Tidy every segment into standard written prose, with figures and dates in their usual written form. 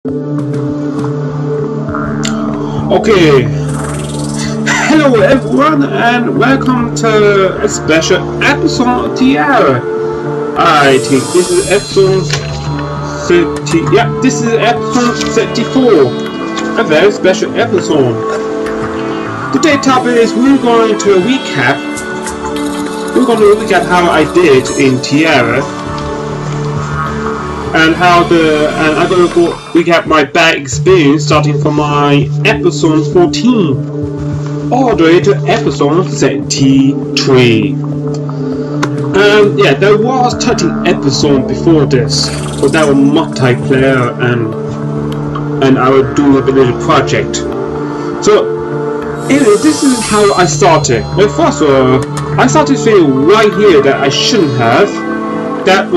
Okay, hello everyone and welcome to a special episode of Terraria. I think this is episode 30, yeah, this is episode 34, a very special episode. Today's topic is we're going to recap how I did in Terraria. And I'm going to recap my bad experience starting from my episode 14 all the way to episode 33. Yeah, there was 30 episodes before this, but that was multiplayer and I was doing a bit of a project. So anyway, this is how I started. Well, first of all, I started feeling right here that I shouldn't have. That's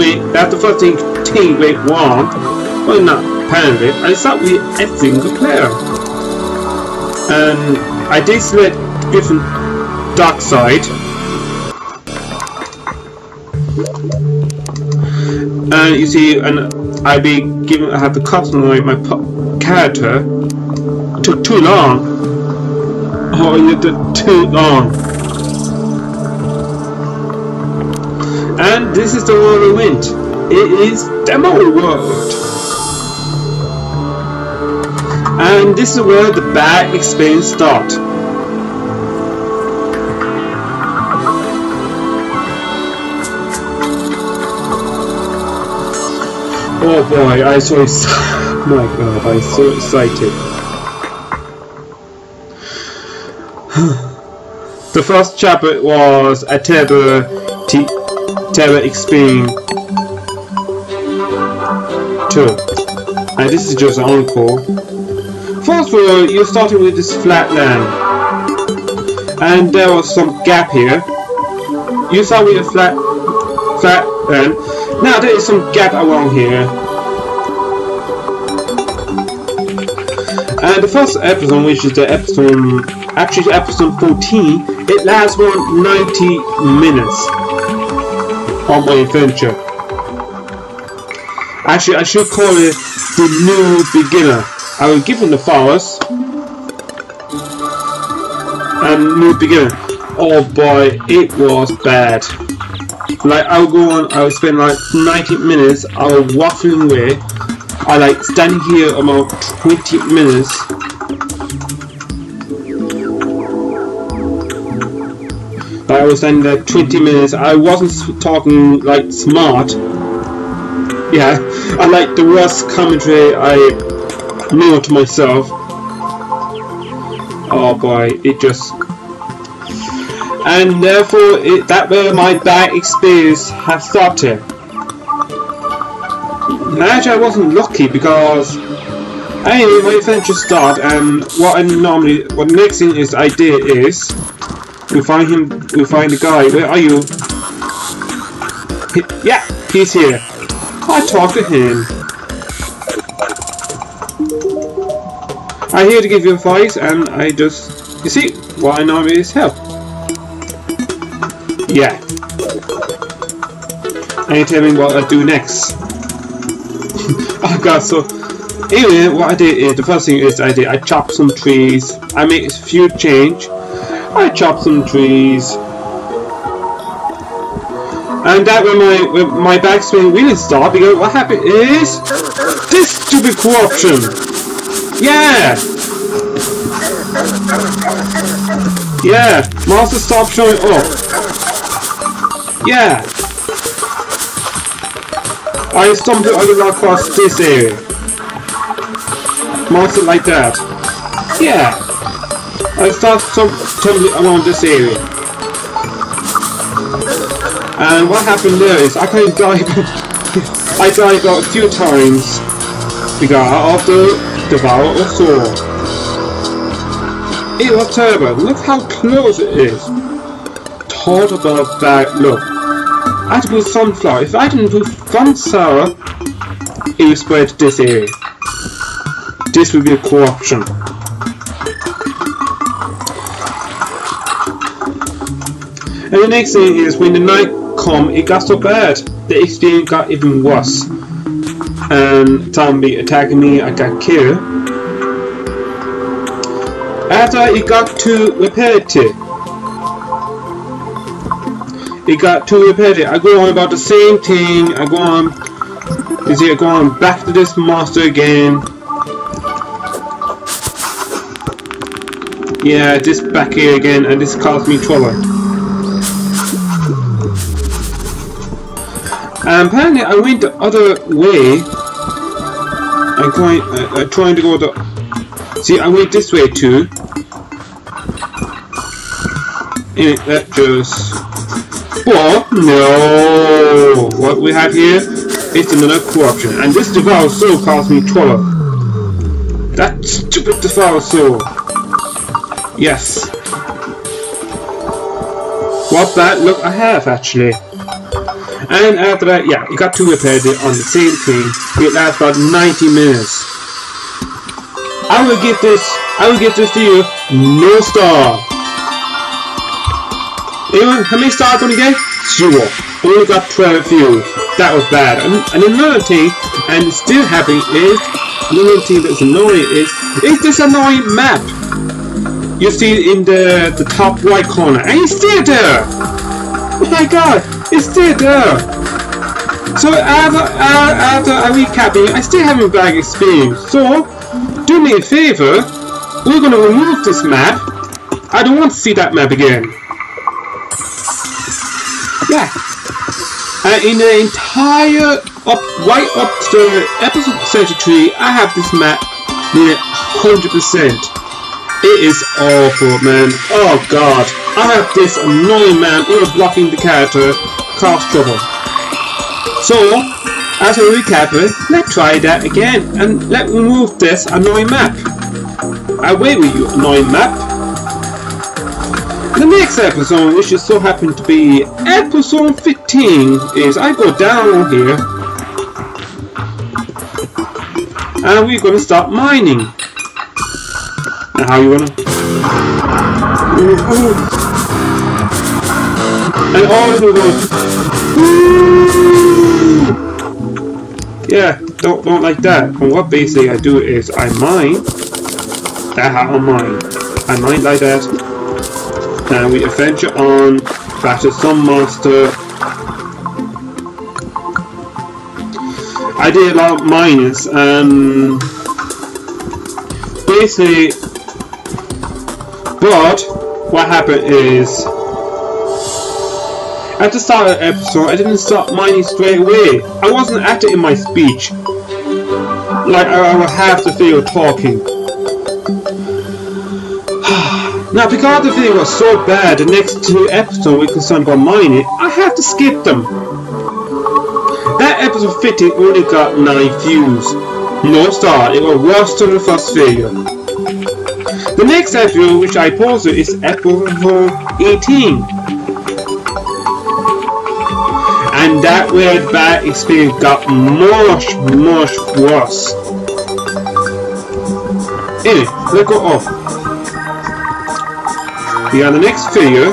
the first thing went wrong. Well, not apparently. I start with a single player, and I did select different dark side, and you see, and I have to customize my character. It took too long. Oh, it took too long. And this is the one I went. It is demoWorld. And this is where the bad experience starts. Oh boy, I'm so excited. My god, I'm so excited. The first chapter was a Terra experience 2, and this is just an encore. First of all, you started with this flat land, and there was some gap here. You start with a flat land. Now there is some gap around here. And the first episode, which is the episode 14, it lasts around 90 minutes on my adventure. Actually, I should call it the new beginner. I will give him the forest and new beginner. Oh boy, it was bad. Like I would spend like 90 minutes. I was waffling away. I like standing here about 20 minutes. I was standing there 20 minutes. I wasn't talking like smart. Yeah, I like the worst commentary I know to myself. Oh boy, it just... And therefore, that where my bad experience have started. Actually, I wasn't lucky because... Anyway, my adventure started, and what the next thing is I did is... We find the guy. Where are you? Yeah, he's here. I talk to him. I'm here to give you advice, and I just... You see, what I know is help. Yeah. And you tell me what I do next. Oh god, so... Anyway, what I did is, the first thing is I chopped some trees. I made a few change. I chopped some trees. And that when my backswing really stopped, because what happened is this stupid corruption. Yeah. Yeah. Monster stop showing up. Yeah. I stumbled across this area. Monster like that. Yeah. I start tumbling around this area. And what happened there is I kind of died. I died about a few times because of the Devour of Sword. It was terrible. Look how close it is. Talk about that. Look, I had to put sunflower. If I didn't put sunflower, it would spread to this area. This would be a corruption. And the next thing is when the night come, it got so bad. The experience got even worse. and zombie attacking me. I got killed. After it got too repetitive. I go on about the same thing. I go on. You see, I go on back to this monster again. Yeah, this back here again, and this caused me trouble. And apparently, I went the other way. I'm trying to go the. See, I went this way too. And that just. But no, what we have here is another corruption, and this devoured soul caused me trouble. That stupid devoured soul. Yes. What bad luck I have actually. And after that, yeah, it got too repetitive on the same thing. It lasts about 90 minutes. I will give this to you no star. Anyone, how many stars gonna get? 0. Only got 12 views. That was bad. And another thing, and it's still happening is, another thing that's annoying is this annoying map. You see it in the top right corner, and it's still there. Oh my god, it's still there. So after recapping, I still haven't bad experience. So do me a favor, we're gonna remove this map. I don't want to see that map again. Yeah. And in the entire right up to episode 33, I have this map near 100%. It is awful, man. Oh god. I have this annoying man even blocking the character, cause trouble. So, as a recapper, let's try that again and let's remove this annoying map. I wait with you, annoying map. The next episode, which is so happen to be episode 15, is I go down here and we're gonna start mining. Now how you wanna? And all of them go. Yeah, don't like that. And what basically I do is I mine. That's how I mine. I mine like that. And we adventure on back to some monster. I did a lot of miners and basically, but what happened is at the start of the episode I didn't start mining straight away. I wasn't active in my speech. Like I would have the video talking. Now, because the video was so bad, the next 2 episodes we concerned about mining, I have to skip them. That episode 15 only got 9 views. No star, it was worse than the first video. The next episode which I posted is episode 18. And that where bad experience got much worse. Anyway, let's go off. Yeah, the next video,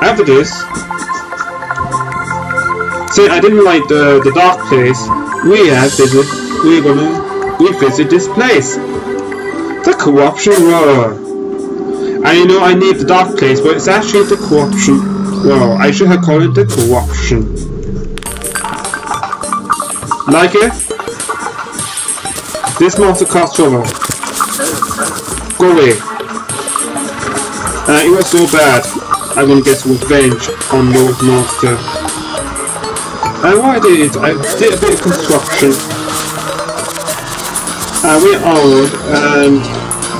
after this, since I didn't like the dark place, we're gonna revisit this place. The corruption world. I know I need the dark place, but it's actually the corruption world. I should have called it the corruption. Like it? This monster caused trouble. Go away. It was so bad. I'm gonna get revenge on those monsters. And what I did is I did a bit of construction. I went on and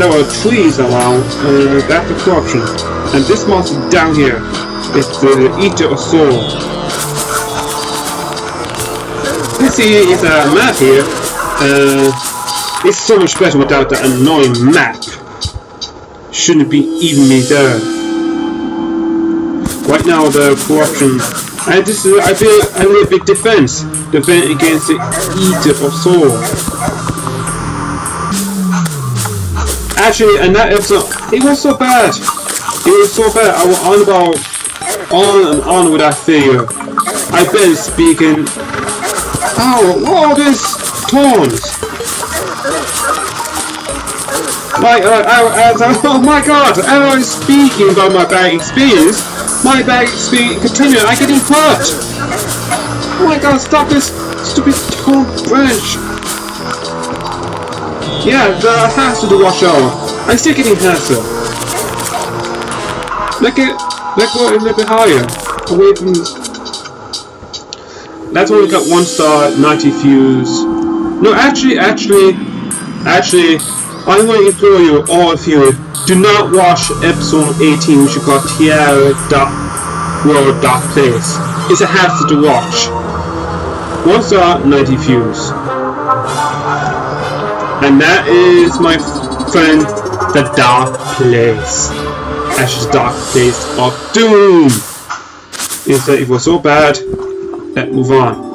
there were trees around and that's the corruption. And this monster down here is the Eater of Soul. You see it's a map here. It's so much better without the annoying map. Shouldn't be even me there. Right now the corruption, and this is I feel a little bit defense against the Eater of Soul. Actually, in that episode, it was so bad. It was so bad. I was on and on with that video. I've been speaking. Oh, what all this? stones. Oh my god, as I was speaking about my bad experience, continued, I'm getting hurt. Oh my god, stop this stupid stone branch. Yeah, the hazard to watch out. I'm still getting hazard. Let's go a little bit higher. Away from this. That's only got 1 star, 90 views. No, actually, I want to implore you, all of you, do not watch episode 18, which is called Terraria World Dark Place. It's a hazard to watch. 1 star, 90 views. And that is my friend, the Dark Place. Actually, Dark Place of Doom. Instead, it was so bad. Let's move on.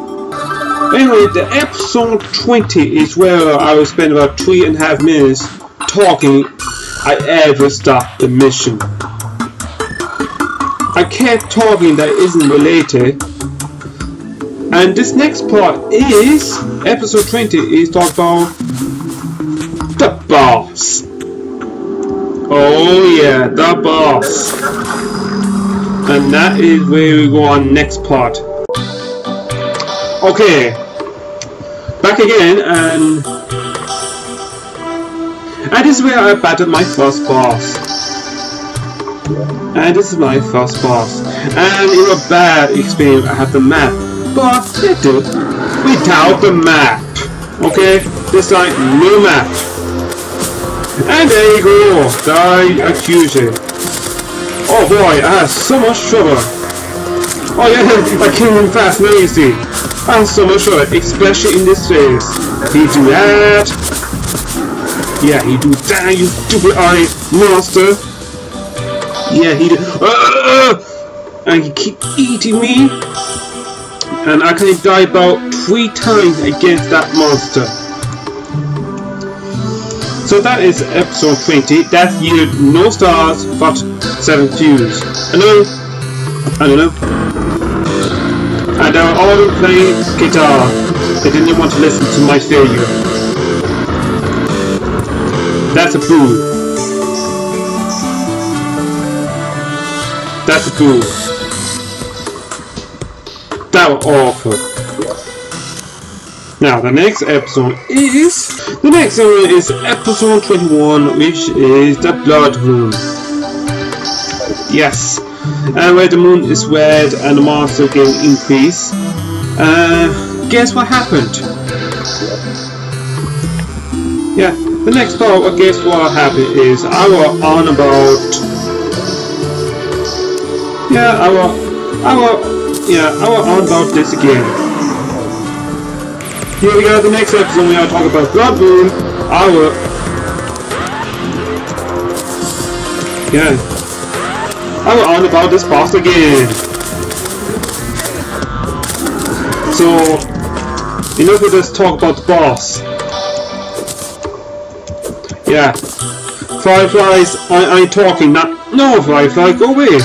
Anyway, the episode 20 is where I will spend about 3.5 minutes talking. I ever stopped the mission. I kept talking that isn't related. And this next part is episode 20 is talk about the boss. Oh yeah, the boss. And that is where we go on next part. Okay, back again, and this is where I battled my first boss. And this is my first boss. And it was a bad experience. I have the map, but it did without the map. Okay, this time no map. And there you go, the accuser. Oh boy, I had so much trouble. Oh yeah, I killed him fast, now you see. I had so much trouble, especially in this phase. He do that. Yeah, he do that, you stupid eye monster. Yeah, he do. And he keep eating me. And I can die about 3 times against that monster. So that is episode 20. That yielded no stars but 7 views. I don't know. And they were all playing guitar. They didn't want to listen to my failure. That's a boo. That's a boo. That was awful. Now the next episode is episode 21, which is the Blood Moon. Yes, and where the moon is red and the monster can increase. Guess what happened? Yeah, the next part. Guess what happened is I was on about. I was on about this again. Here we go, the next episode we are talking about Blood Moon. I was on about this boss again. So, enough of this talk about the boss. Yeah. Fireflies, I'm talking, not no Firefly, go away.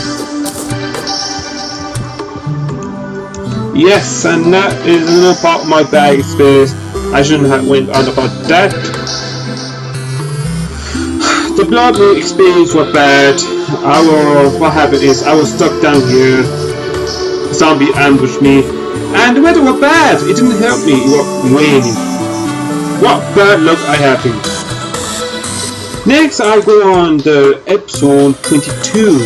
Yes, and that is another part of my bad experience. I shouldn't have went on about that. The Blood Moon experience was bad. What happened is I was stuck down here. Zombie ambushed me, and the weather was bad. It didn't help me. It was raining. What bad luck I have here. Next, I go on the episode 22,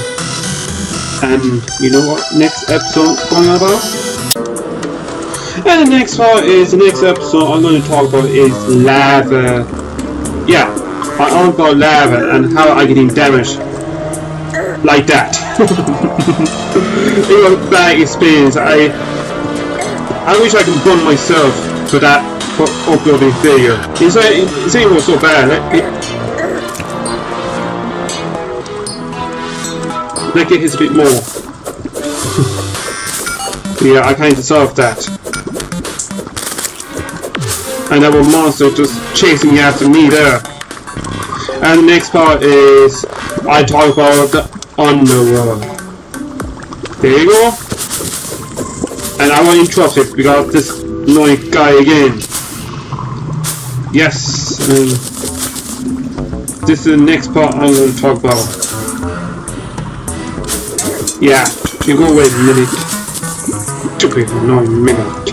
and you know what next episode going on about? And the next part is the next episode I'm going to talk about is lava. Yeah, I'm on about lava and how I'm getting damaged like that. It was a bad experience. I wish I could burn myself for that uploading failure. It was so bad. Let's get his a bit more. Yeah, I kind of solved that. And that was monster just chasing after me there. And the next part is I talk about the underworld. There you go. And I want to interrupt it because this annoying guy again. Yes, this is the next part I'm going to talk about. Yeah, you go away a minute. Stupid annoying minute.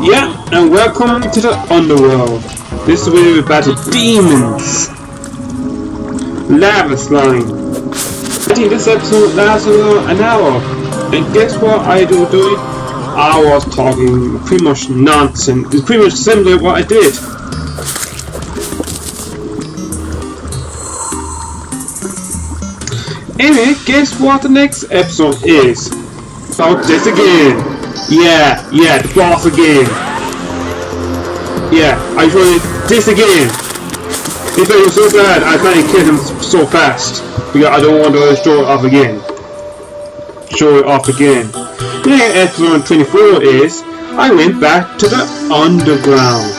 Yeah, and welcome to the underworld. This is where we battle demons. Lava slime. I think this episode lasts an hour. And guess what I do it? I was talking pretty much nonsense. It's pretty much similar to what I did. Anyway, guess what the next episode is? About this again. Yeah, the boss again. Yeah, I tried this again. It was so bad I can't kill him so fast. Because I don't want to show it off again. The next episode 24 is I went back to the underground.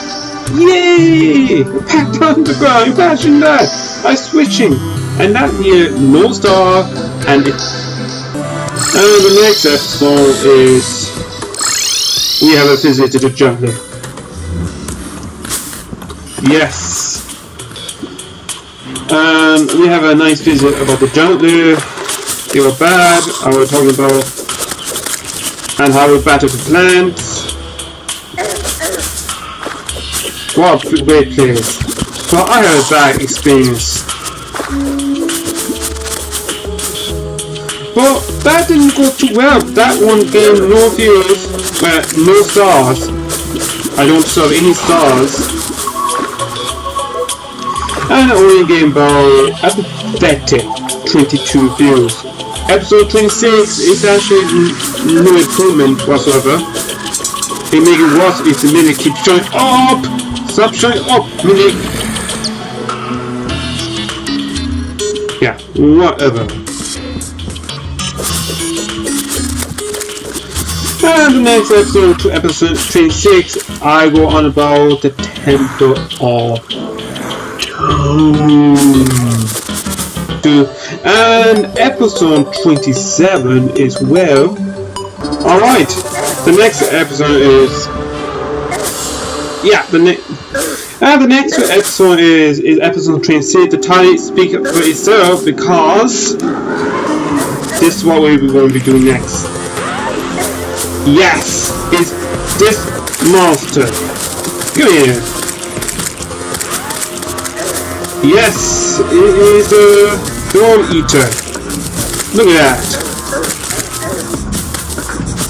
Yay! Back to the underground, imagine that! I'm switching. And that here, no star, and the next episode is we have a visit to the jungle. Yes. We have a nice visit about the jungle. They were bad, I was talking about, and how we battle the plants. What a great place. Well, I had a bad experience. But that didn't go too well. That one game, no views, no stars. I don't deserve any stars. And the only game about a pathetic 22 views. Episode 26 is actually no improvement whatsoever. They make it worse if the minute keeps showing up. Stop showing up, minute. Yeah, whatever. And the next episode, to episode 26, I go on about the Temple of Doom. And episode 27 is well. Alright, the next episode is the next episode is episode 26. The title speaks for itself because this is what we're going to be doing next. Yes, it's this monster. Come here. Yes, it is a Dome Eater. Look at that.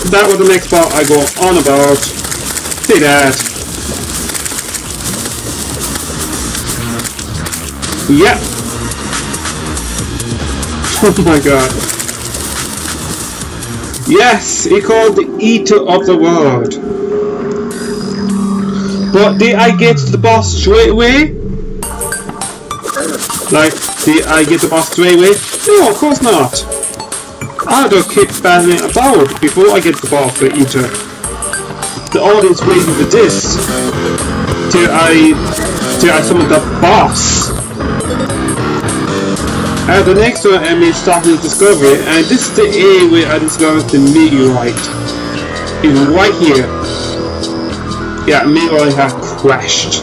That was the next part I go on about. See that. Yep. Oh my god. Yes, he called the Eater of the World. But did I get to the boss straight away? Like, did I get the boss straight away? No, of course not. I had to keep battling about before I get the boss, the Eater. The audience waiting for this till I summon the boss. And the next one I mean starting discovery, and this is the area where I discovered the meteorite. It's right here. Yeah, meteorite has crashed.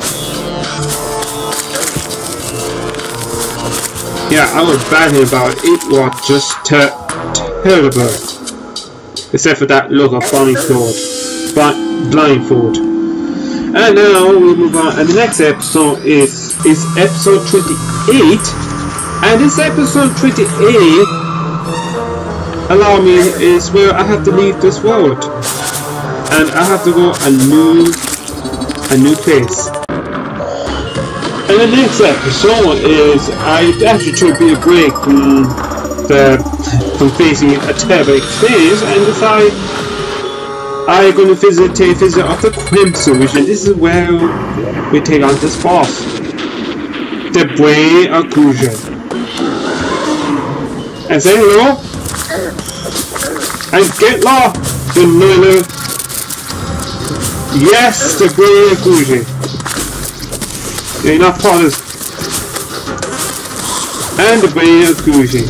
Yeah, I was battling about it. It was just terrible. Except for that look of blindfold. And now we move on, and the next episode is episode 28. And this episode 28, allow me, is where I have to leave this world, and I have to go a new place. And the next episode is I actually took a bit of break from facing a terrible experience, and decide I'm going to take a visit of the Crimson Vision. This is where we take on this boss, the Gryff-User. And say hello, and get lost, you know. Yes, the Gryff-User. You're enough potters. And the Gryff-User.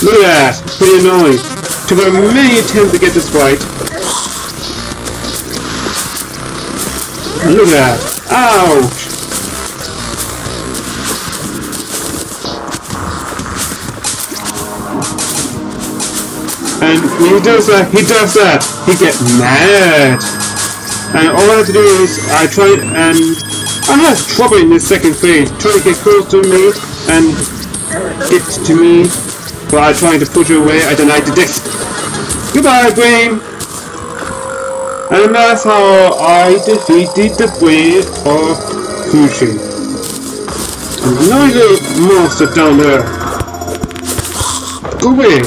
Look at that, pretty annoying. Took a many attempts to get this right. Look at that! Ouch! And when he does that, he gets mad. And all I have to do is, I try and I have trouble in this second phase, trying to get close to me and get to me, but I trying to push her away. I deny the disc. Goodbye, brain. And that's how I defeated the brain of Kushi. And another monster down there. Go away.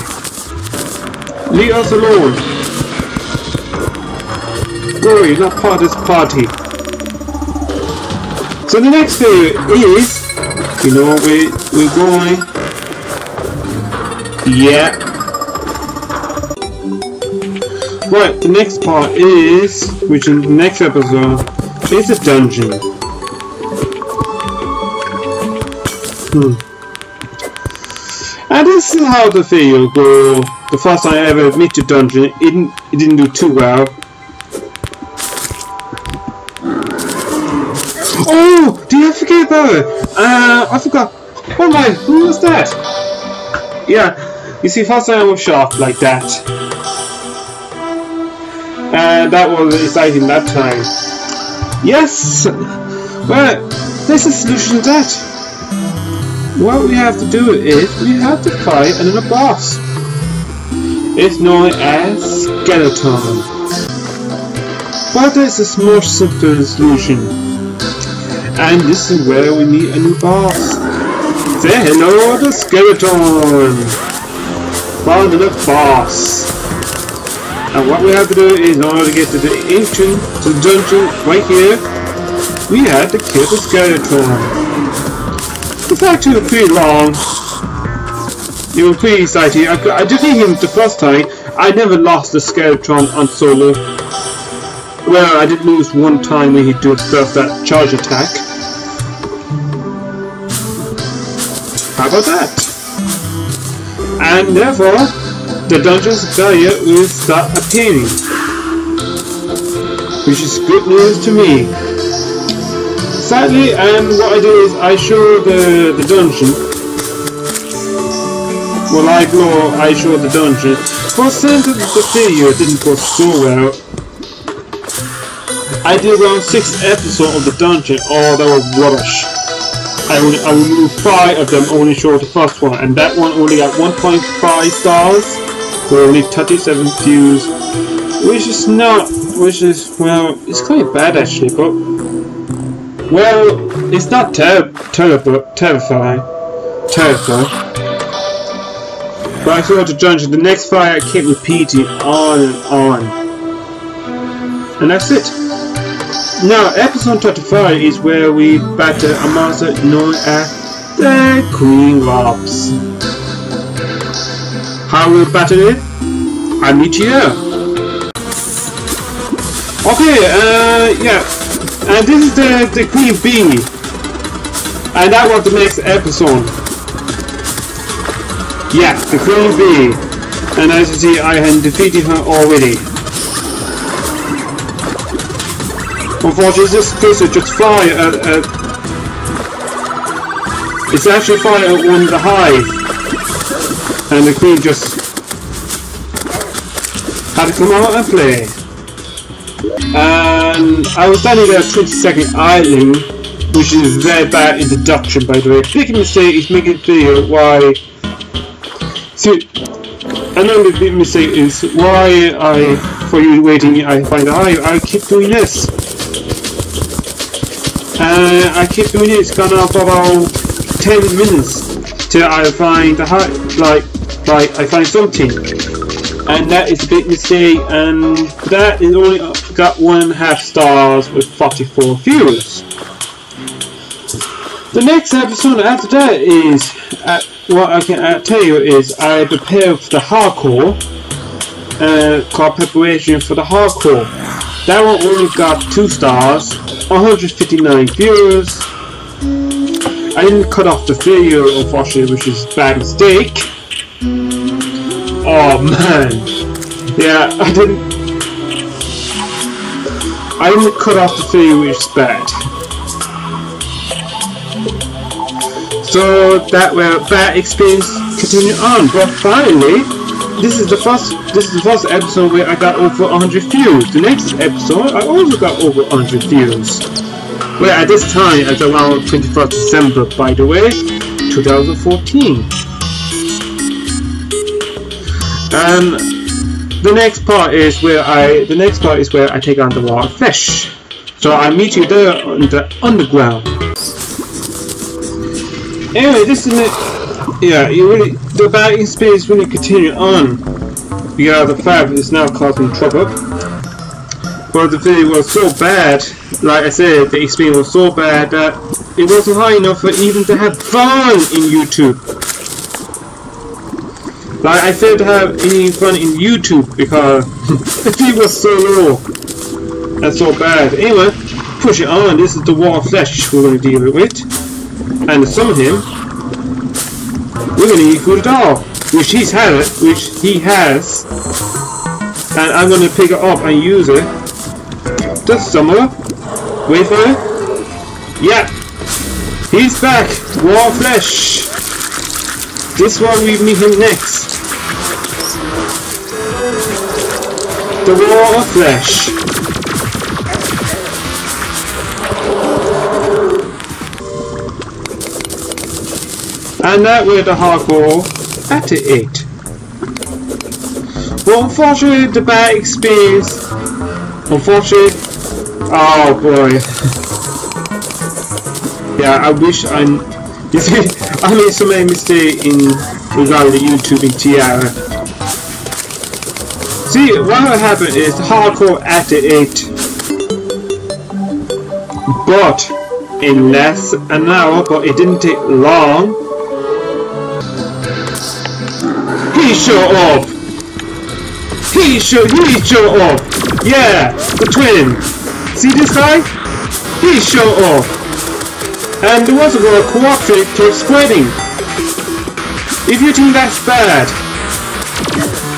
Leave us alone. Go away, you're not part of this party. So the next thing is, you know, we're going. Yeah. Right, the next part is, which in the next episode, is a dungeon. And this is how the video go. The first time I ever admit to dungeon, it didn't do too well. Oh, did I forget about it? I forgot. Oh my, who was that? Yeah, you see, first time I was shocked like that. And that was exciting that time. Yes! Well, there's a solution to that. What we have to do is, we have to fight another boss. It's known as Skeleton. But there's a more simpler solution. And this is where we meet a new boss. Say hello to Skeleton! Found another boss. And what we have to do is, in order to get to the entrance to the dungeon right here, we have to kill the Skeleton. It's actually pretty long. It was pretty exciting. I defeated him the first time. I never lost the Skeleton on solo. Well, I did lose one time when he did that charge attack. How about that? And therefore, the dungeon's barrier will start appearing, which is good news to me. Sadly, and what I do is I show the dungeon. Well, I show the dungeon. For some of the video didn't go so well. I did around 6 episodes of the dungeon. Oh, that was rubbish. I removed 5 of them, only showed the first one, and that one only got 1.5 stars for only 37 views, which is well, it's quite bad actually, but well, it's not terrible. But I saw the dungeon. The next fight I kept repeating on and on, and that's it. Now, episode 35 is where we battle a monster known as the Queen Robs. How we battle it? I'll meet you there. Okay, yeah. And this is the Queen Bee. And that was the next episode. Yeah, the Queen Bee. And as you see, I had defeated her already. Unfortunately, this crystal just fire at it's actually fire at one of the hive, and the queen just had to come out and play. And I was standing there 20-second idling, which is a very bad introduction, by the way. Big mistake is making video why. See, another big mistake is why for you waiting, I find I keep doing this. I keep doing it. It's gone on for about 10 minutes till I find the I find something, and that is a big mistake. And that is only got 1.5 stars with 44 views. The next episode after that is what I can tell you is I prepare for the hardcore, called preparation for the hardcore. That one only got 2 stars. 159 viewers. I didn't cut off the video, unfortunately, which is a bad mistake. Oh man, yeah, I only cut off the video, which is bad. So that bad experience continued on, but finally, this is the first episode where I got over 100 views. The next episode, I also got over 100 views. Well, at this time, it's around 21st December, by the way, 2014. And the next part is where I take on the wild flesh. So I meet you there on the underground. Anyway, this is it. Yeah, the bad experience really continued on. Yeah, the fact is now causing trouble. But the video was so bad, like I said, the experience was so bad that it wasn't high enough for even to have fun in YouTube. Like, I failed to have any fun in YouTube because the view was so low. That's so bad. Anyway, push it on. This is the wall of flesh we're going to deal with. And to summon him, we're going to need food doll, which he has. And I'm going to pick it up and use it. Just summon. Wait for it. Yeah. He's back. Wall of flesh. This one we meet him next. The wall of flesh. And that way the hardcore at it. But unfortunately, the bad experience. Unfortunately, oh boy. Yeah, I wish I made so many mistakes in regarding the YouTube in Terraria. See, what happened is the hardcore at it. But in less than an hour, but it didn't take long. He showed up! He showed up! Yeah! The twin! See this guy? He showed up! And the ones who cooperate kept spreading. If you think that's bad.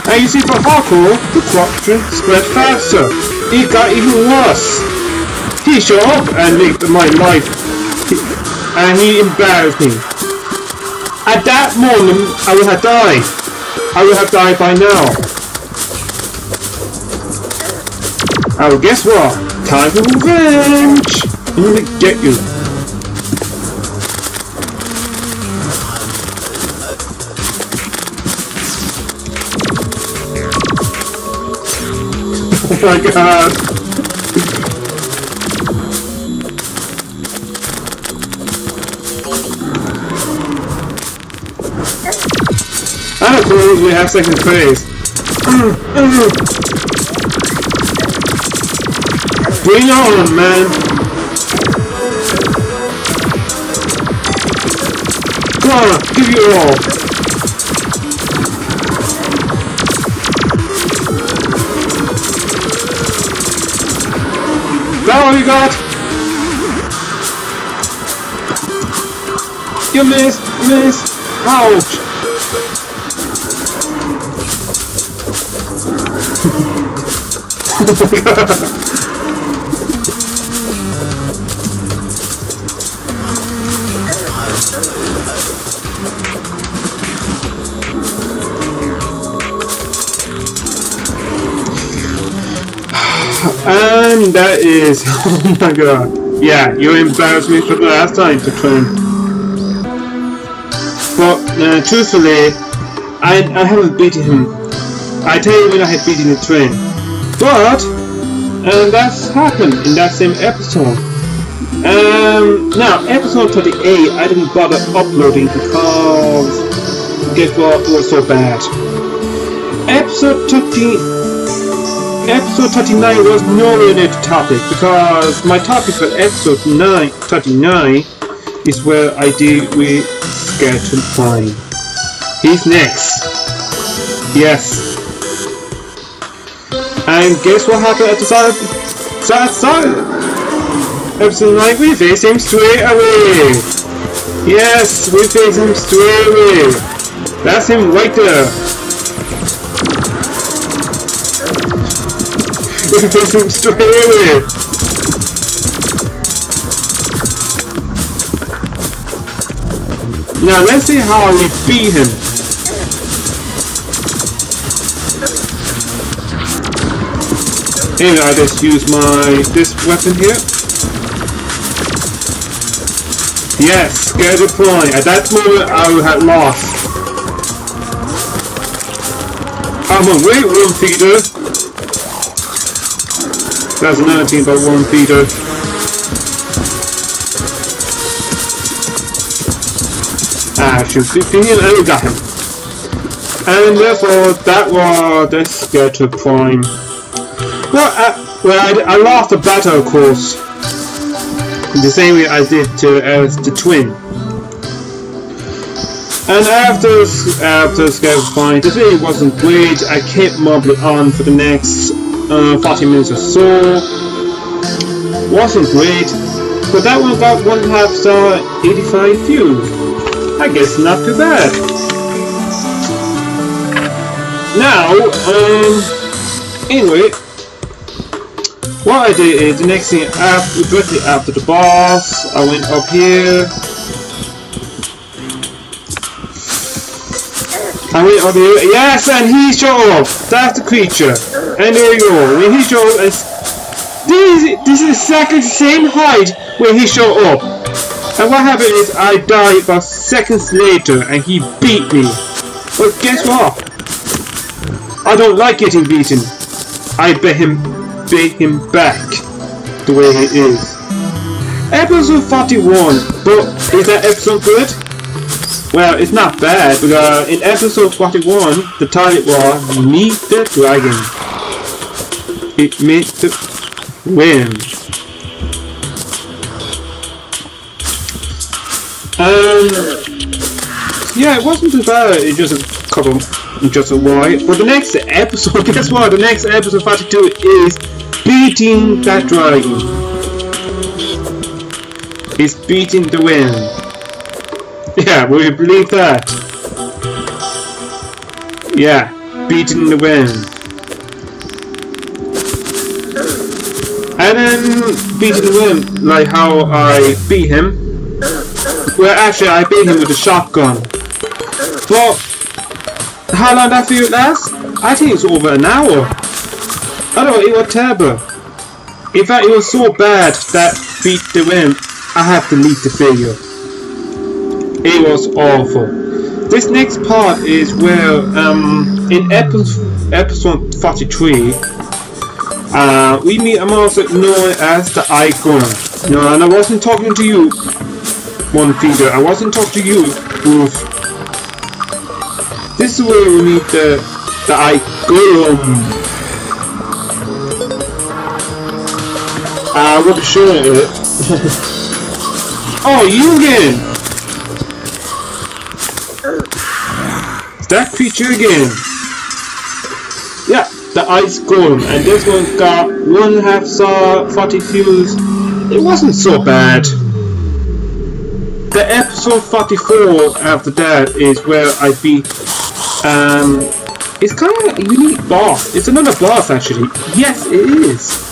And you see for hardcore, the corruption spread faster. It got even worse. He showed up and made my life. And he embarrassed me. At that moment, I would have died. I would have died by now. Oh, guess what? Time for revenge! I'm gonna get you. Oh my god. And of course we have second phase. Bring on, man! Come on, give you all! That all you got? You missed! Ouch! Oh my god! And that is, oh my god. Yeah, you embarrassed me for the last time to twin. But truthfully, I haven't beaten him. I tell you when I had beaten the twin. But that's happened in that same episode. Now episode 38 I didn't bother uploading because guess what, it was so bad. Episode 39 was nowhere near the topic because my topic for episode 39 is where I deal with Skeleton Prime. He's next. Yes. And guess what happened at the start? Episode 9, we face him straight away. Yes, we face him straight away. That's him right there. We face him straight away. Now let's see how we beat him. Anyway, I just use this weapon here. Yes, get the point. At that moment I had lost. I'm on wait, one feeder. That's another team about one feeder. Shoot, 15 and we got him. And therefore that was the Scatter Prime. Well, I lost the battle, of course. The same way I did to Eris the twin. And after Scatter Prime, this really wasn't great. I kept mumbling on for the next 40 minutes or so. Wasn't great, but that one got 1/2 star, 85 views. I guess not too bad. Now, anyway, what I did is the next thing directly after the boss, I went up here. Yes, and he showed up. That's the creature. And there you go. When he showed up, this is exactly the same height when he showed up. And what happened is I died about seconds later and he beat me. But guess what? I don't like getting beaten. I beat him back the way he is. Episode 41, but is that episode good? Well, it's not bad, because in episode 41, the title was Meet the Dragon. It meant to win. Yeah, it wasn't too bad. It's just a while. But the next episode, guess what? The next episode 42 is beating that dragon. It's beating the wind. Yeah, will you believe that? Yeah, beating the wind. And then beating the wind, like how I beat him. Well, actually, I beat him with a shotgun. But how long that field lasts? I think it's over an hour. I don't know, it was terrible. In fact, it was so bad that beat the wind, I have to leave the video. It was awful. This next part is where, in episode 43, we meet a monster known as the Icon. No, and I wasn't talking to you, one feeder. I wasn't talking to you, Wolf. This is where we meet the Icon. I will be showing it. Oh, you again! That creature again. Yeah, the ice golem, and this one got 1/2 star, 40 views. It wasn't so bad. The episode 44 after that is where I beat. It's kind of a unique boss. It's another boss actually. Yes, it is.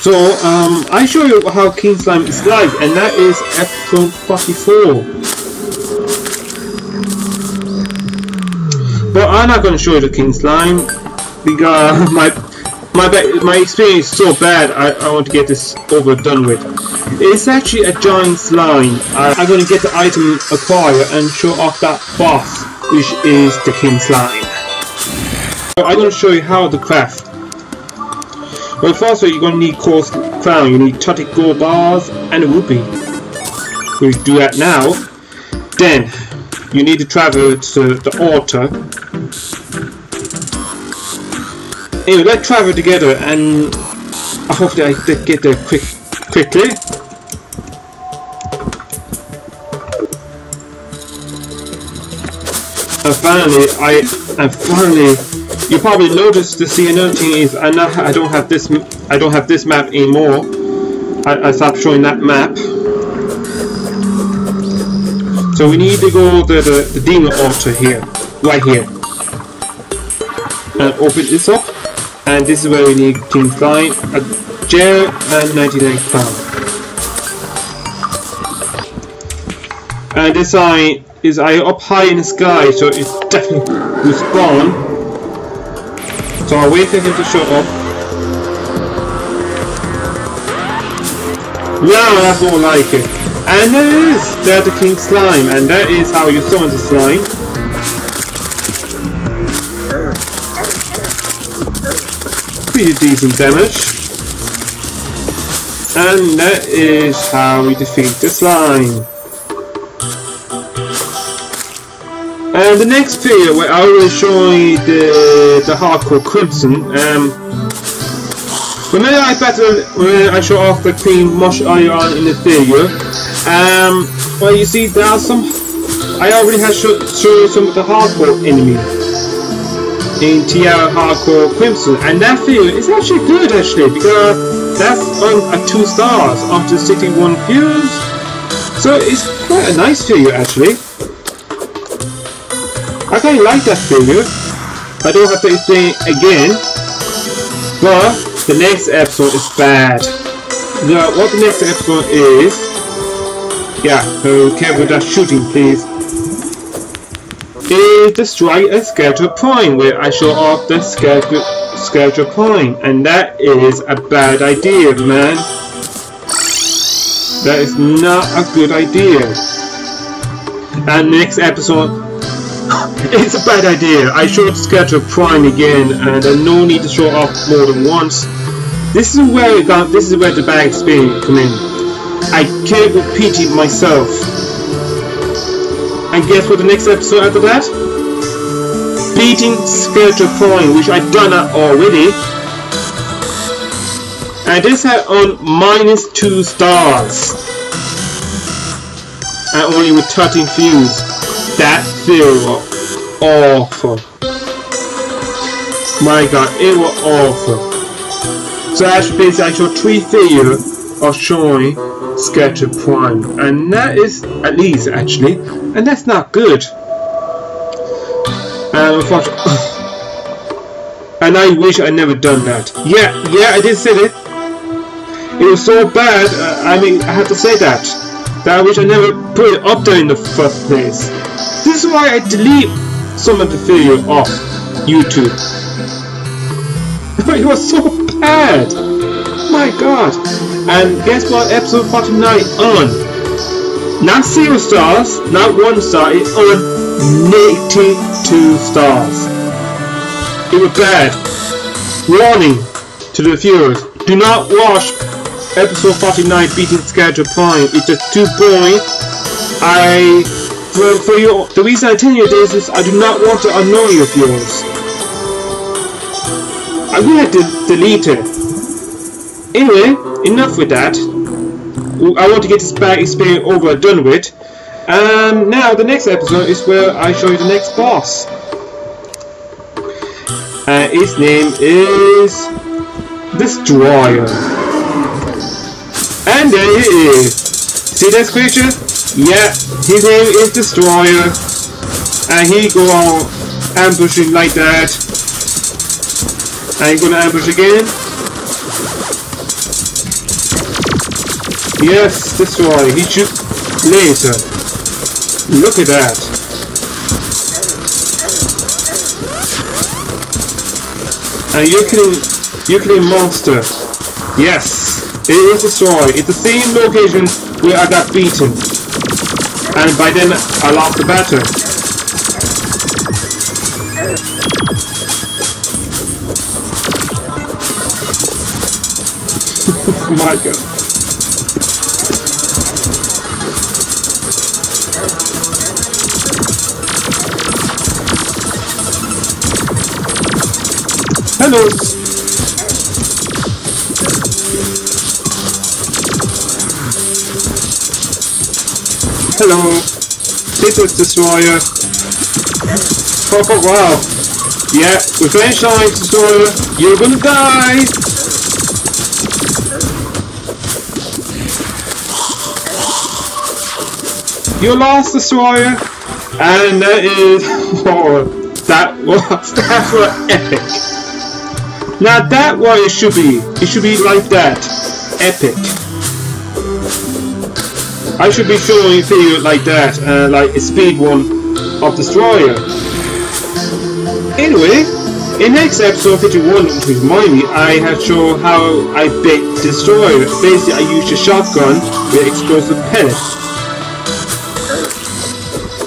So, I show you how King Slime is like, and that is episode 44. But I'm not going to show you the King Slime, because my experience is so bad, I want to get this over and done with. It's actually a giant slime. I'm going to get the item acquired and show off that boss, which is the King Slime. So I'm going to show you how to craft. Well, first of all, you're going to need coarse crown. You need 30 gold bars and a rupee. We'll do that now. Then you need to travel to the altar. Anyway, let's travel together, and hopefully I get there quickly. And finally, you probably noticed to see another thing is I don't have this map anymore. I stopped showing that map. So we need to go to the demon altar here, right here, and open this up. And this is where we need King Slime, a gel, and 99 pounds. And this eye is up high in the sky, so it definitely will spawn. So I'll wait for him to show up. Yeah, that's more like it. And there's the king slime, and that is how you summon the slime. Pretty decent damage. And that is how we defeat the slime. And the next video where I will show you the hardcore crimson. When I show off the cream mush iron in the video, well, you see there are some. I already have shown you some of the hardcore enemy in Terraria Hardcore Crimson, and that video is actually good because that's on 2 stars after 61 views, so it's quite a nice video actually. I kind of like that video. I don't have to explain it again, but the next episode is bad. Now, what the next episode is, yeah, so careful with that shooting please, is destroy a schedule point, where I show off the schedule point, and that is a bad idea, man. That is not a good idea. And next episode, it's a bad idea. I showed schedule prime again, and there's no need to show off more than once. This is where the bad experience come in. I can't repeat it myself. And guess what the next episode after that? Beating schedule prime, which I've done that already. And this had on -2 stars. And only with 13 views. That video was awful. My god, it was awful. So actually basically I showed 3 videos of showing schedule prime, and that is at least actually, and that's not good. And unfortunately, and I wish I never done that. Yeah, I did say it. It was so bad. I mean, I have to say that I wish I never put it up there in the first place. This is why I delete some of the video off YouTube. It was so bad. My god. And guess what? Episode 49 on. Not 0 stars, not 1 star, it's on -2 stars. It was bad. Warning to the viewers. Do not watch episode 49 beating schedule prime. It's just too boring. The reason I tell you this is I do not want to annoy your viewers. I'm going to delete it. Anyway, enough with that. I want to get this bad experience over and done with. Now the next episode is where I show you the next boss. His name is Destroyer. And there he is. See that creature? Yeah, his name is Destroyer. And he go on ambushing like that. And he's gonna ambush again. Yes, Destroyer. He shoots laser. Look at that. And you're killing monster. Yes, it is Destroyer. It's the same location where I got beaten. And by then I lost the battle. My god. Hello. Hello. This is Destroyer. Oh wow. Yeah, revenge time, Destroyer. You're gonna die. You lost, Destroyer. And that is that was epic. Now that what it should be. It should be like that. Epic. I should be showing you like that, like a speed one of Destroyer. Anyway, in next episode 51, to remind me, I have shown how I built Destroyer. Basically, I used a shotgun with explosive pellets.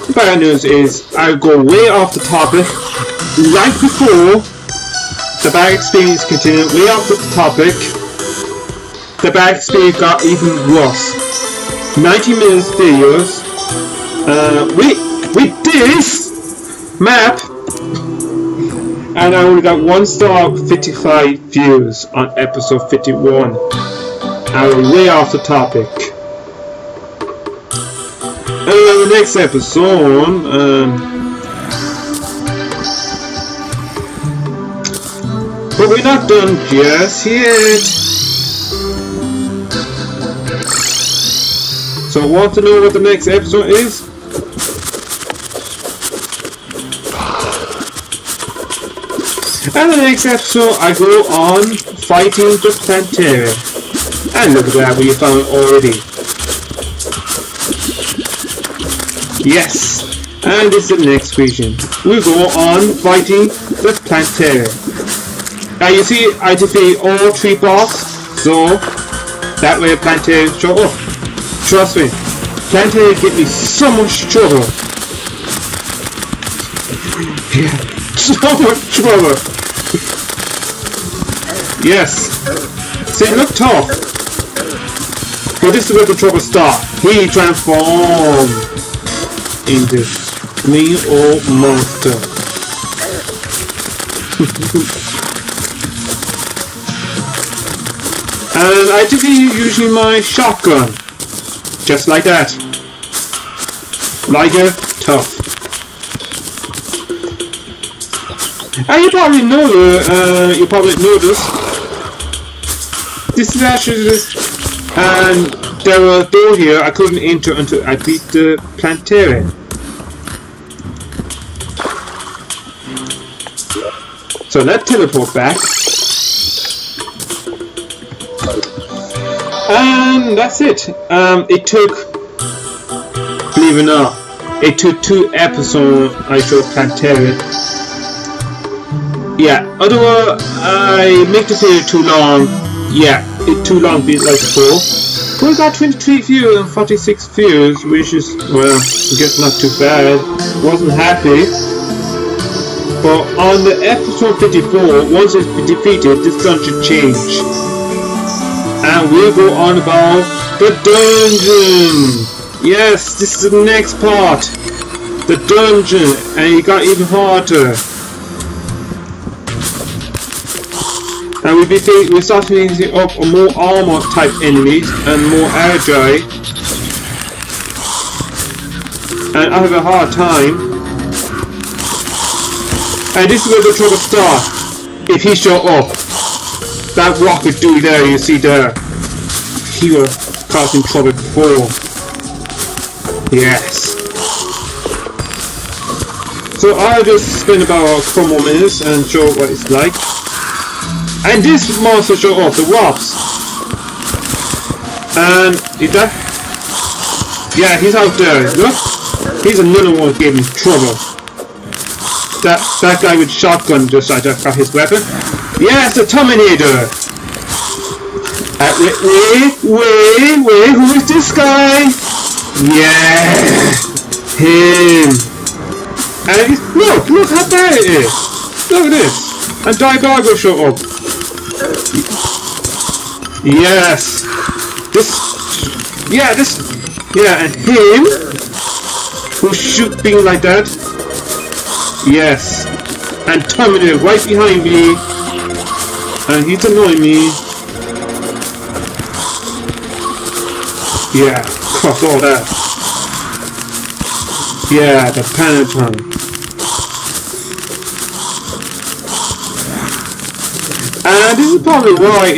The bad news is I go way off the topic. Like before, the bad experience continued way off the topic. The bad experience got even worse. 90 minutes videos. With this map, and I only got 1 star 55 views on episode 51. I was way off the topic. The next episode, but we're not done just yet. So want to know what the next episode is? And the next episode I go on fighting the Terraria. And look at that, we found it already. Yes! And this is the next vision. We go on fighting the Terraria. Now you see I defeat all 3 bosses, so that way Terraria show up. Trust me, Terraria give me so much trouble. Yeah, so much trouble. Yes. See, look tough. But this is where the trouble starts. He transformed into mean old monster. And I took it using my shotgun. Just like that. Like a tough. And you probably know this. This is actually this, and there were a door here I couldn't enter until I beat the Terraria. So let's teleport back. And that's it. It took, believe it or not, it took 2 episodes I showed Terraria. Yeah, otherwise I make the video too long. Yeah, it's too long, like before. We got 23 views and 46 views, which is, well, I guess not too bad. Wasn't happy. But on the episode 54, once it's defeated, this dungeon change. And we'll go on about the dungeon. Yes, this is the next part. The dungeon, and it got even harder. And we start using up more armor type enemies and more agile. And I have a hard time. And this is where the trouble starts. If he show up, that rocket dude there you see there, he was causing trouble before. Yes. So I'll just spend about 4 more minutes and show what it's like. And this monster show off the wasps. And is that? Yeah, he's out there. Look, he's another one giving trouble. That guy with shotgun just I just got his weapon. Yes, the Terminator. Wait, who is this guy? Yeah, him. And look how bad it is. Look at this. And Diabago show up. Yes. And him who shoot things like that. Yes. And Terminator right behind me. And he's annoying me. Yeah, cross all that. Yeah, the Panaton. And this is probably why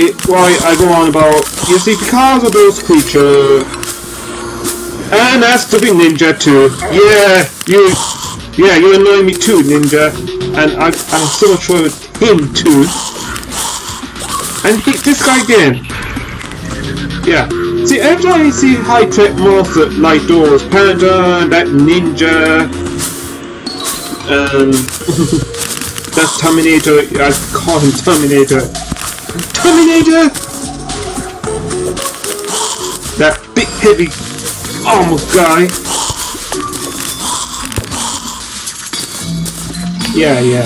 I go on about, you see, because of those creatures. And that's the big ninja too. Yeah, you annoy me too, ninja. And I'm so much trouble with him too. And this guy again. Yeah. See, every time I see high-tech monsters like those, Panda, that ninja, that's Terminator, I call him Terminator. Terminator! That big heavy armor guy. Yeah.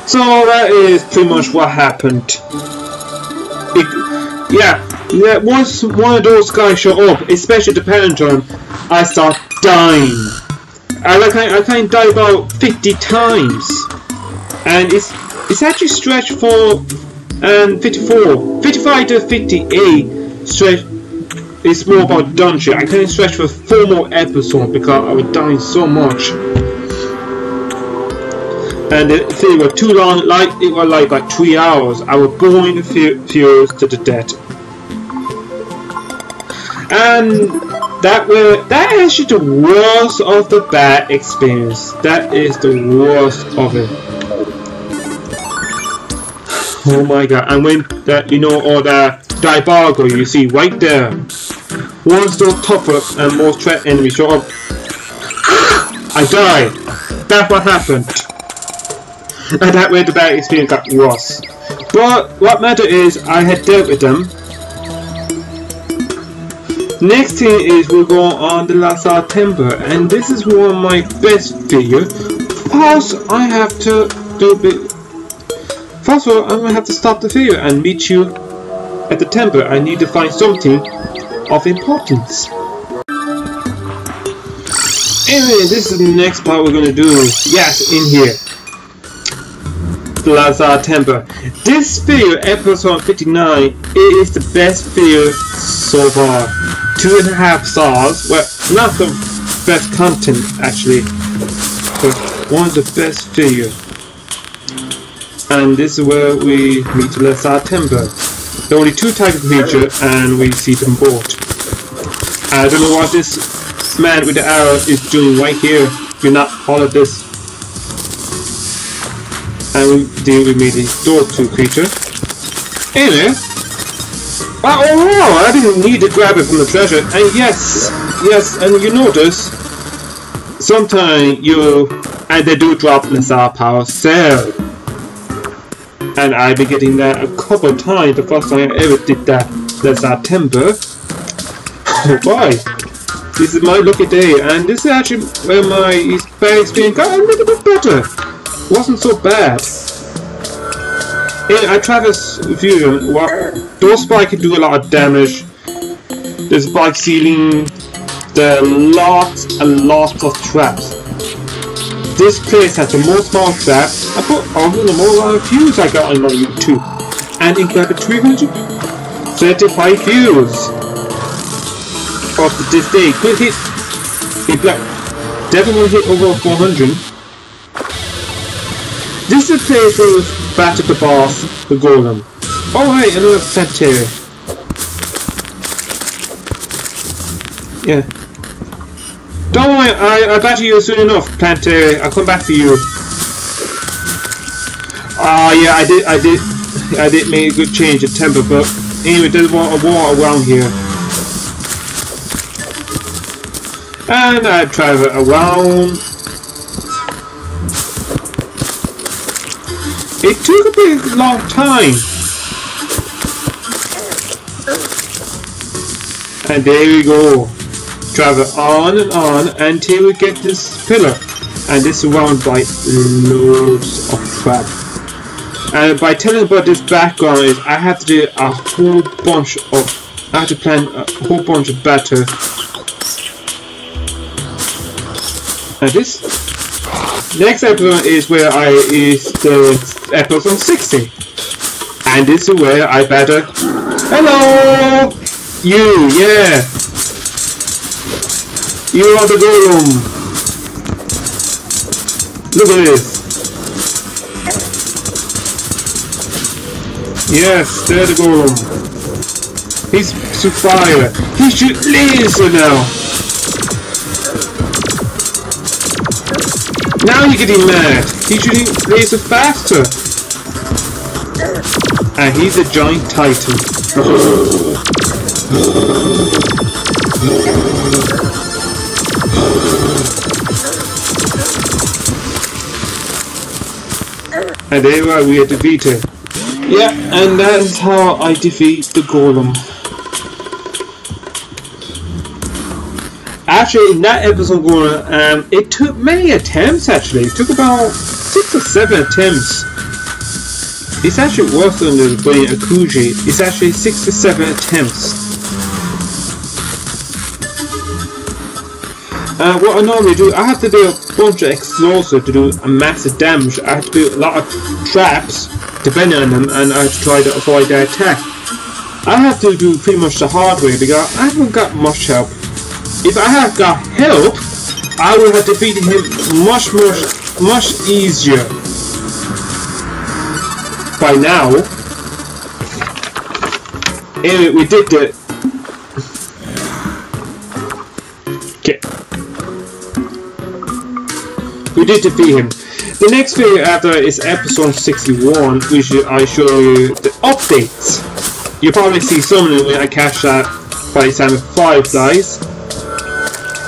So that is pretty much what happened. Once one of those guys show up, especially the Phantom, I start dying. I kind of die about 50 times, and it's actually stretched for 55 to 58 stretch. It's more about dungeon. I kind of stretch for 4 more episodes because I was dying so much. And if it were too long, it was like 3 hours, I was boring furious to the death. And that is actually the worst of the bad experience. That is the worst of it. Oh my god! And when that all the Diabogo you see right there, once those tougher and more threat enemies show up, I died. That's what happened. And that way the bad experience got worse. But what matters is I had dealt with them. Next thing is we'll go on the last September, and this is one of my best videos. First I have to do a bit. First of all, I'm gonna have to stop the video and meet you at the temple. I need to find something of importance. Anyway, this is the next part we're gonna do. Yes, in here. Plaza Temple. This video, episode 59, is the best video so far. 2.5 stars. Well, not the best content actually, but one of the best videos. And this is where we meet Plaza Temple. There are only 2 types of creatures, and we see them both. I don't know what this man with the arrow is doing right here. You're not all of this. And we deal with those 2 creatures. Anyway, oh, I didn't need to grab it from the treasure. And yes, and you notice sometimes they do drop Lazar Power Cell. And I've been getting that a couple of times. The first time I ever did that Lazar Temple. Oh boy, this is my lucky day, and this is actually where my bad experience got a little bit better. Wasn't so bad. I tried this fusion. Those spikes can do a lot of damage. The spike ceiling, there are lots and lots of traps. This place has the most small traps. I put all of the more fuse I got on my YouTube, and it got a 335 fuse. Up to this day, could hit. It definitely hit over 400. This is the place where we battled the boss, the golem. Oh hey, another Terraria. Yeah. Don't worry, I'll battle you soon enough, Terraria. I'll come back for you. Yeah, I did make a good change at temper, but anyway, there's a war around here. And I travel around. It took a bit long time. And there we go. Travel on and on until we get this pillar. And this is surrounded by loads of crap. And by telling about this background is I have to do a whole bunch of I have to plan a whole bunch of battle. And this next episode is where is the episode 60. And this is where I battle. Hello! You, yeah! You are the golem! Look at this! Yes, there's the golem. He's to fire. He should laser now! Now you're getting mad! He should laser faster! And he's a giant titan. And there we are defeated. Yeah, and that is how I defeat the golem. Actually, in that episode, it took many attempts. Actually, it took about 6 or 7 attempts. It's actually worse than the playing Akuji. It's actually 6 to 7 attempts. What I normally do, I have to do a bunch of explosives to do a massive damage. I have to do a lot of traps, depending on them, and I have to try to avoid their attack. I have to do pretty much the hard way because I haven't got much help. If I have got help, I would have defeated him much easier by now. Anyway, we did it. Okay. We did defeat him. The next video after is episode 61, which I show you the updates. You'll probably see some of them when I catch that by the time of Fireflies.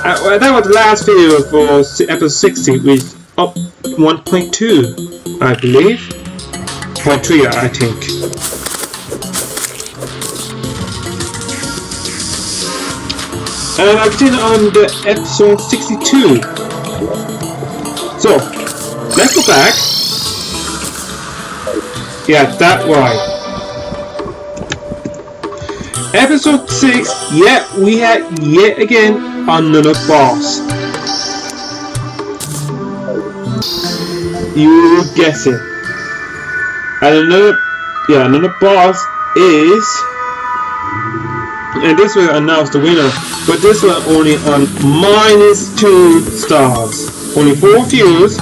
That was the last video for episode 60, which is up 1.2, I believe. 0.3, I think. And I've been on the episode 62. So, let's go back. Yeah, that way. Episode 6, yeah, we had yet again another boss. You guess it. And another boss is, and this will announce the winner, but this one only on -2 stars, only 4 views.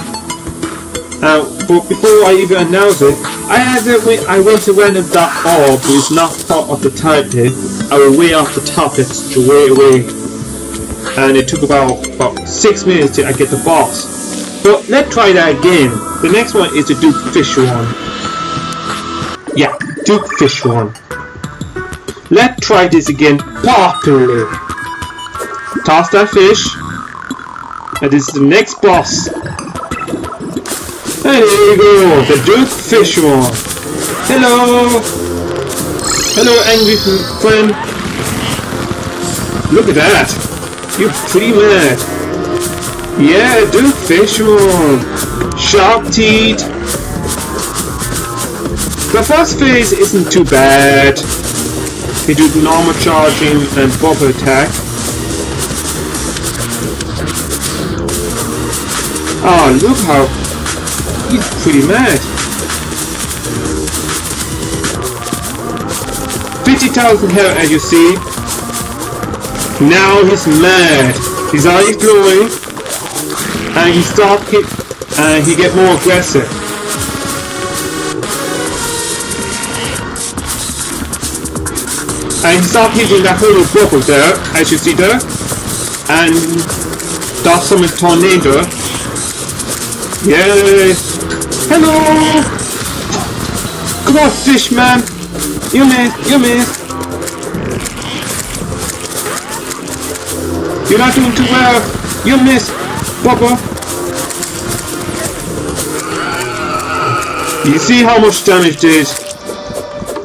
But before I even announce it, I went to random.org, which is not part of the title. I was way off the top, it's way away. And it took about 6 minutes till I get the boss. But let's try that again. The next one is the Duke Fish one. Yeah, Duke Fish one. Let's try this again properly. Toss that fish. And this is the next boss. And there you go, the Duke Fish one. Hello! Hello, angry friend. Look at that. You're pretty mad. Yeah, Duke Fish one. Sharp teeth. The first phase isn't too bad. They do normal charging and bubble attack. Oh, look how he's pretty mad. 50,000 health, as you see. Now he's mad. His eyes glowing, and he starts and he get more aggressive. And he starts hitting that little bubble there, as you see there, and that's some tornado. Yay! Hello! Come on, fish man! You missed! You're not doing too well! You missed, Bubba! You see how much damage did?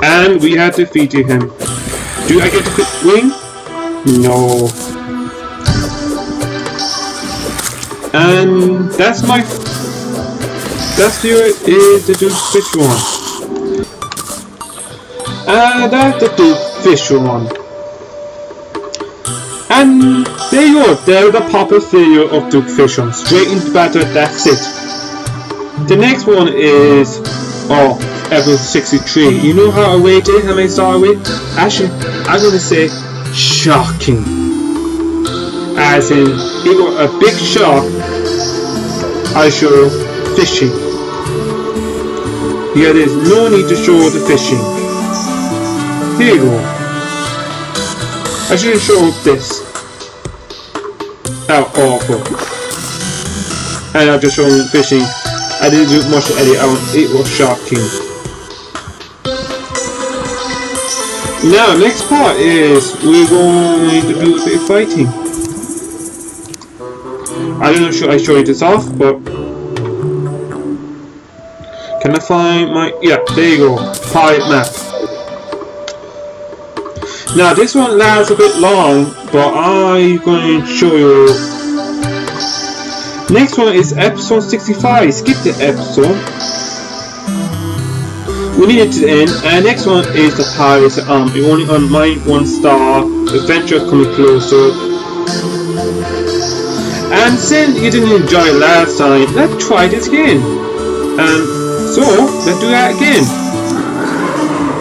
And we have defeated him. Do I get to win? No. And that's here is the Duke Fish one. That's the Duke Fish one. And there you go, there's the proper failure of Duke Fish one. Straight into battle, that's it. The next one is episode 63. You know how I rated, how many stars I rate? Actually, I'm gonna say shocking. As in, it was a big shock. I show fishing. Yeah, there's no need to show the fishing. Here you go. I should show this. How awful. And I've just shown fishing. I didn't do much edit out. It was shocking. Now, next part is we're going to do a bit of fighting. I don't know should I show you this off, but can I find my, yeah, there you go, pirate map. Now this one lasts a bit long, but I'm going to show you. Next one is episode 65. Skip the episode. We need it to the end. And next one is the pirates. It only on my 1 star. Adventure coming closer. And since you didn't enjoy it last time, let's try this again. So let's do that again.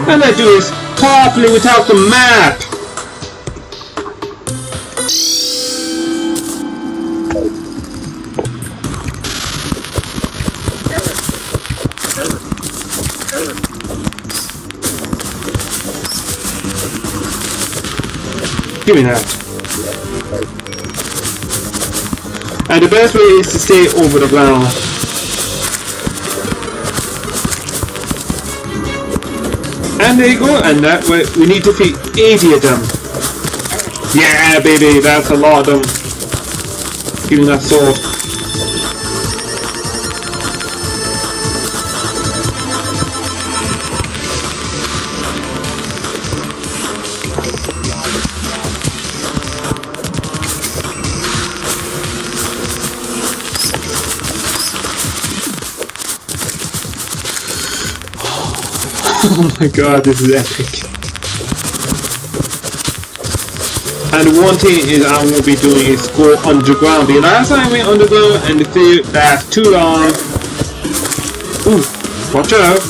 And let's do this properly without the map. Give me that. And the best way is to stay over the ground. And there you go, and that way we need to defeat 80 of them. Yeah, baby, that's a lot of them. Give me that sword. Oh my god, this is epic. And one thing is I won't be doing is go underground. The last time I went underground and the video lasts too long. Ooh, watch out.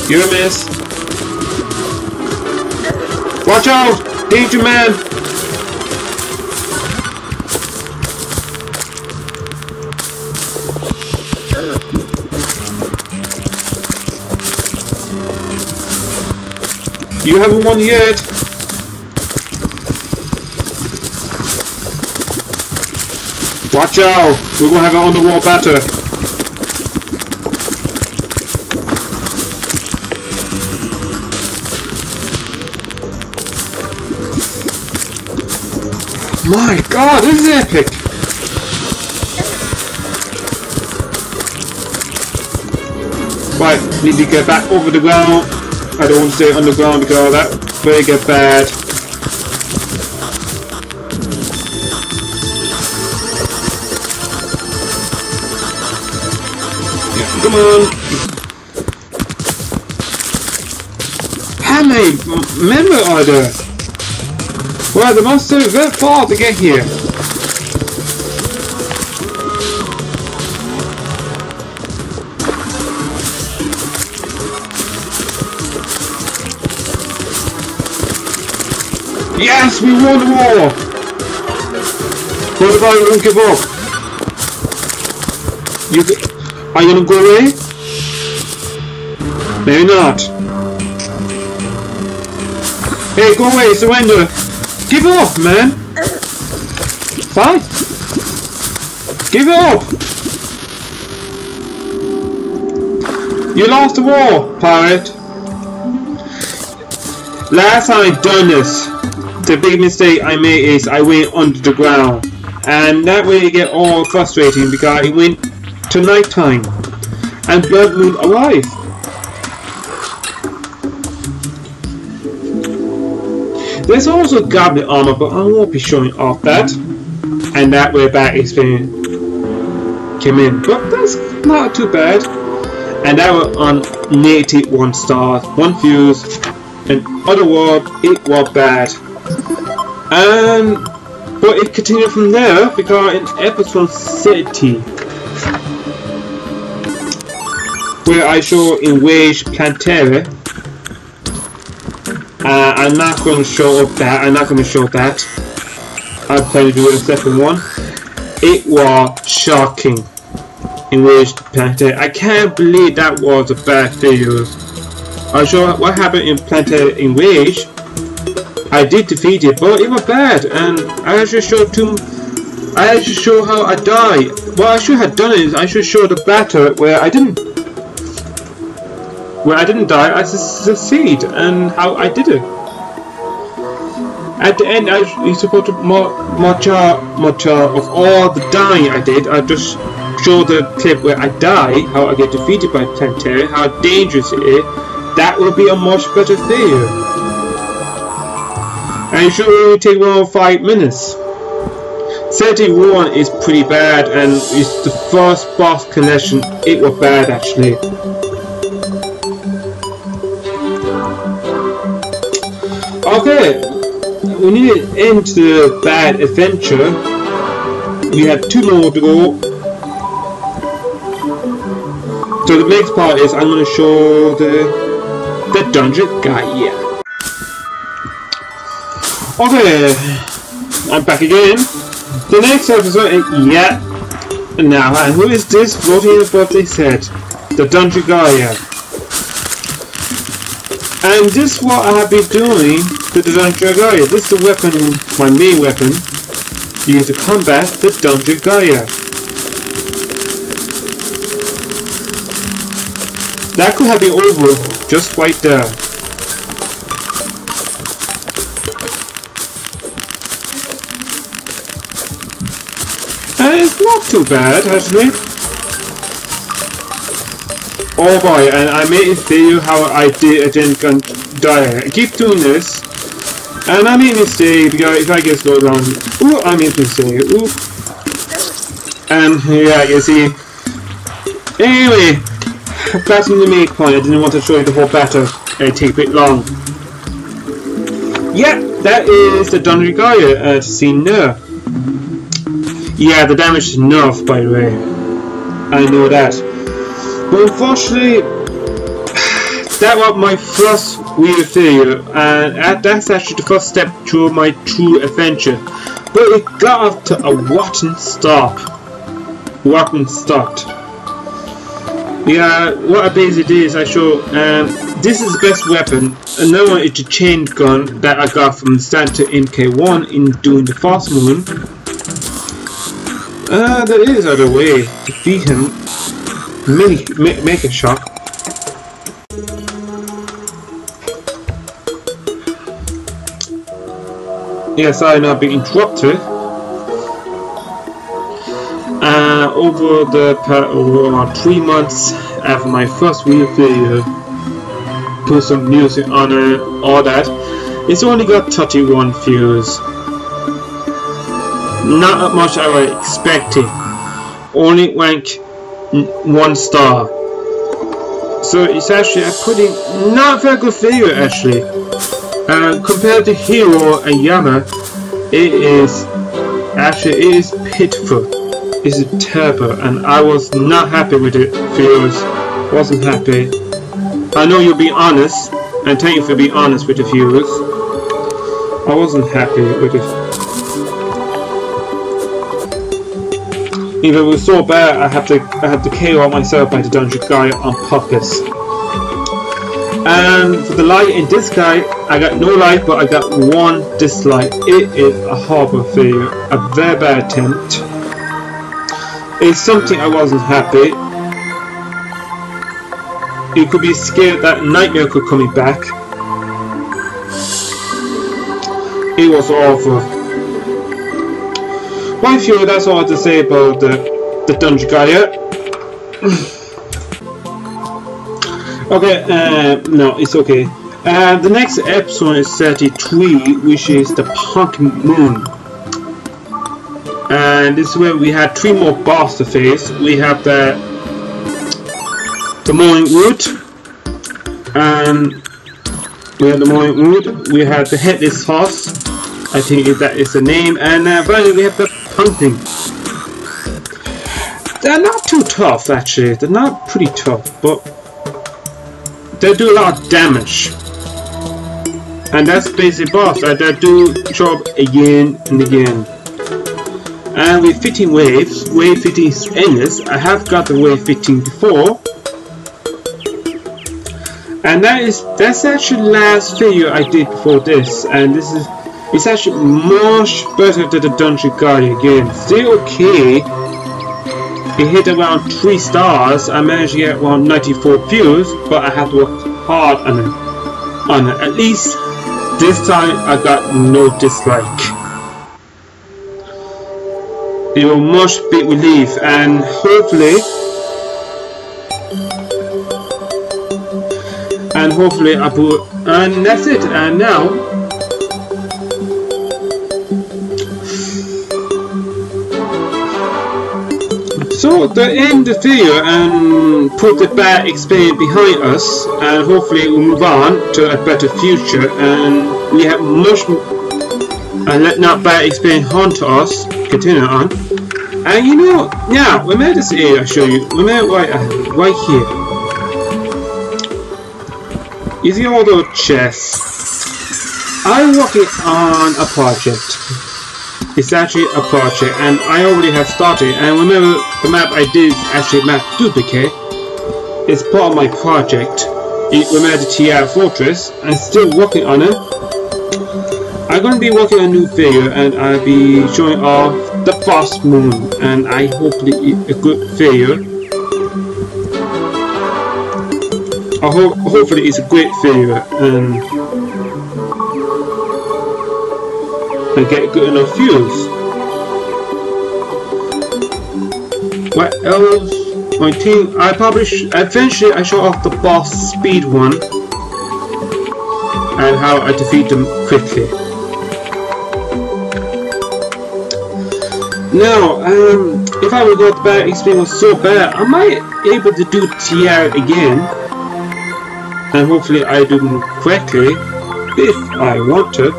You're a miss. Watch out! Danger man! You haven't won yet. Watch out! We're gonna have an underwater battle. My god, this is epic! Right, need to get back over the ground. I don't want to stay underground because that may get bad. Yeah, come on! How many members are there? Well, they must be very far to get here. Yes, we won the war! What about you don't give up? Are you gonna go away? Maybe not. Hey, go away, surrender! Give up, man! Fight! Give up! You lost the war, pirate! Last time I done this, the big mistake I made is I went under the ground, and that way it get all frustrating because it went to night time and Blood Moon arrived. There's also goblin armor, but I won't be showing off that, and that way back experience came in, but that's not too bad. And that was on native 1 star, 1 fuse, and otherwise it was bad. But it continued from there because in episode 30, where I show in Wage Planetary, I'm not going to show up that. I'm not going to show that. I plan to do it in the second one. It was shocking in Wage Planetary. I can't believe that was a bad video. I show what happened in Planetary in Wage. I did defeat it, but it was bad, and I should show how I died. What I should have done is I should show the battle where I didn't. where I didn't die, I succeed, and how I did it. At the end, you're supposed to much of all the dying I did. I just show the clip where I die, how I get defeated by Terraria, how dangerous it is. That will be a much better video. And it should only take around 5 minutes. 31 is pretty bad, and it's the first boss connection. It was bad actually. Okay, we need to end the bad adventure. We have 2 more to go. So the next part is I'm going to show the dungeon guy here. Okay, I'm back again. The next episode is now, and who is this floating above his head? The dungeon guy here. And this is what I have been doing to the dungeon guy. This is the weapon, my main weapon, used to combat the dungeon guy. That could have been over just right there. And it's not too bad actually. Oh boy, and I made a video how I didn't die. I keep doing this, and I made a mistake because if I get slowed down, ooh, I made a mistake, ooh. And yeah, you see. Anyway, back to the main point. I didn't want to show you the whole battle. It take a bit long. Yeah, that is the dungeon guy to see now. Yeah, the damage is enough, by the way. I know that. But unfortunately, that was my first real failure, and that's actually the first step to my true adventure. But it got off to a rotten start. Yeah, what I basically did is I show this is the best weapon. Another one is the chain gun that I got from Saturn MK1 in doing the fast moon. There is other way to defeat him. Make a shot. Yes, I now been interrupted. Over around 3 months after my first real video, put some music on it, all that. It's only got 31 views. Not much I was expecting. Only ranked 1 star. So it's actually a pretty not very good video actually. Compared to Hero and Yama, it is pitiful. It's terrible, and I was not happy with it. Viewers, wasn't happy. I know you'll be honest, and thank you for being honest with the viewers. I wasn't happy with it. If it was so bad, I have to KO myself by the dungeon guy on purpose. And for the like in this guy, I got no like, but I got 1 dislike. It is a horrible failure, a very bad attempt. It's something I wasn't happy. You could be scared that nightmare could come back. It was awful. Well, sure, that's all I have to say about the dungeon guy. Okay, no, it's okay. The next episode is 33, which is the Punk Moon. And this is where we had 3 more boss to face. We have the Morning Wood, and we have the Morning Wood. We have the Headless Horse. I think that is the name. And finally, we have the Pumpkin. They're not too tough, actually. They're not pretty tough, but they do a lot of damage. And that's basic boss. They do show up again and again. And with 15 waves, wave 15 is endless. I have got the wave 15 before. And that's actually the last video I did before this. And it's actually much better than the dungeon guy again. Still okay. it hit around 3 stars. I managed to get around 94 views, but I had to work hard on it. At least this time I got no dislike. It was much big relief, and hopefully I put, and that's it. And now so to end the video and put the bad experience behind us, and hopefully we'll move on to a better future, and we have much, and let not bad experience haunt us. Continue on. And you know, now remember this area I show you. Remember right here. You see all those chests? I'm working on a project. It's actually a project, and I already have started. And remember, the map I did is actually map duplicate. It's part of my project. Remember the Terraria fortress. I'm still working on it. I'm going to be working on a new video, and I'll be showing off the fast moon, and I hopefully it's a good video. Hopefully it's a great video, and get good enough views. What else? My team. I probably eventually I show off the boss speed one and how I defeat them quickly. Now, if I would go to bad experience was so bad, I might be able to do Terraria again, and hopefully I do them correctly if I want to,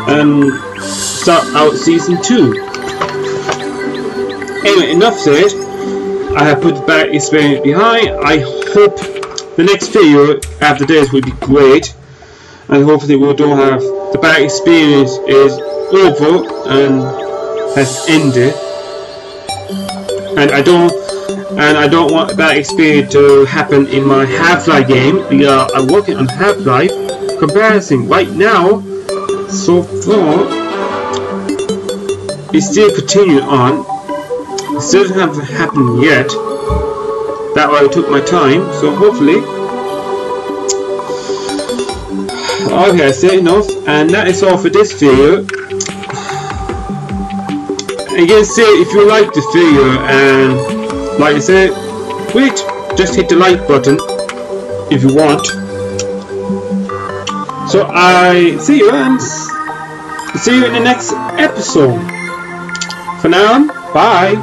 and start out season 2. Anyway, enough said. I have put the bad experience behind. I hope the next video after this will be great, and hopefully we don't have the bad experience is over and has ended, and I don't want that experience to happen in my Half-Life game, because I'm working on Half-Life comparison right now. So far it's still continuing on. It still hasn't happened yet. That's why I took my time, so hopefully. Okay, I said enough, and that is all for this video. Again, say if you like this video, and like I said, wait, just hit the like button if you want. So I see you, and see you in the next episode. For now, bye.